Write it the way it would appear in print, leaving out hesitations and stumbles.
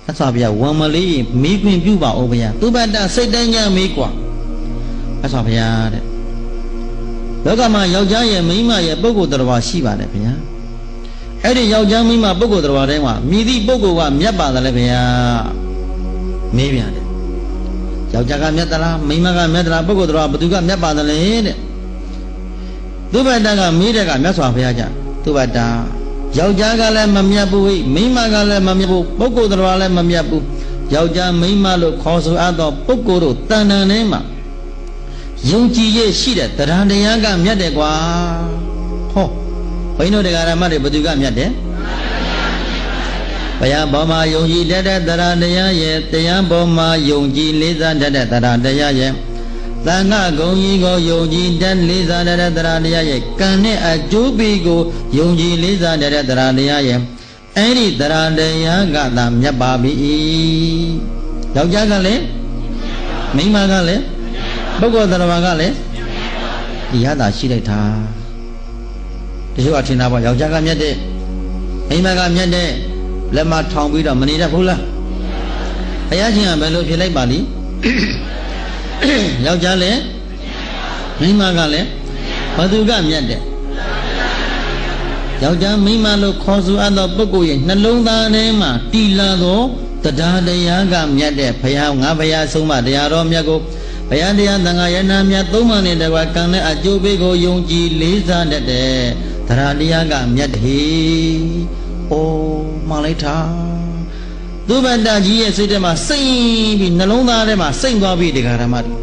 အစာဗျာဝံမလေးမိခွင်ပြုပါဦးဗျာသူဘတ္တစိတ်တန်းကြမေးกว่าအစာဗျာတဲ့လောကမှာယောက်ျားရဲ့မိန်းမရဲ့ပုဂ္ဂိုလ်တော်ဘာရှိပါတယ်ဗျာအဲ့ဒီယောက်ျားမိန်းမပုဂ္ဂိုလ်တော်ဘာတိုင်းမှာမြည်သည့်ပုဂ္ဂိုလ်ကမြတ်ပါတယ်လေဗျာမေးပြန်တယ်ယောက်ျားကမြတ်သလားမိန်းမကမြတ်သလားပုဂ္ဂိုလ်တော်ဘာဘသူကမြတ်ပါတယ်လေတဲ့သူဘတ္တကမေးတဲ့ကမြတ်စွာဘုရားကြသူဘတ္တယောက်ျားကလည်းမမြတ်ဘူးမိန်းမကလည်းမမြတ်ဘူးပုဂ္ဂိုလ်တော်ဘာလည်းမမြတ်ဘူးယောက်ျားမိန်းမလို့ခေါ်ဆိုအပ်သောပုဂ္ဂိုလ်တို့တဏ္ဍာထဲမှာယုံကြည်ရရှိတဲ့တရားတရားကမြတ်တယ်ကွာဟောဘိန်းတို့တရားဓမ္မတွေဘယ်သူကမြတ်တယ်ဘုရားဘောမှာယုံကြည်တတ်တဲ့တရားတရားရဲ့တရားဘောမှာယုံကြည်လေးစားတတ်တဲ့တရားတရားရဲ့သံဃာဂုံကြီးကိုယုံကြည်တတ်လေးစားတဲ့တရားတရားရဲ့ကံနဲ့အကျိုးပေးကိုယုံကြည်လေးစားတဲ့တရားတရားရဲ့အဲ့ဒီတရားတရားကသာမြတ်ပါပြီယောက်ျားကလည်းမိန်းမကလည်းပုဂ္ဂိုလ်တရားဘာကလည်းဒီရတာရှိလိုက်တာတချို့အထင်တာပေါ့ယောက်ျားကမြတ်တဲ့မိန်းမကမြတ်တဲ့လက်မထောင်ပြီးတော့မနေတတ်ဘူးလားဘုရားရှင်ကဘယ်လိုဖြစ်လိုက်ပါလိယောက်ျားလည်းမိန်းမကလည်းဘသူကမြတ်တဲ့ယောက်ျားမိန်းမလို့ခေါ်ဆိုအပ်သောပုဂ္ဂိုလ်ရဲ့နှလုံးသားထဲမှာတည်လာသောတရားတရားကမြတ်တဲ့ဘုရားငါဘုရားဆုံးမတရားတော်မြတ်ကိုဘုရားတရားသံဃာယနာမြတ်သုံးပါးနဲ့တကွာကံနဲ့အကျိုးပေးကိုယုံကြည်လေးစားတတ်တဲ့တရားတရားကမြတ်ဟေ။အိုးမှန်လိုက်တာ။သူဘတ္တကြီးရဲ့စိတ်ထဲမှာစိတ်ပြီးနှလုံးသားထဲမှာစိတ်သွားပြီးတရားဓမ္မတွေ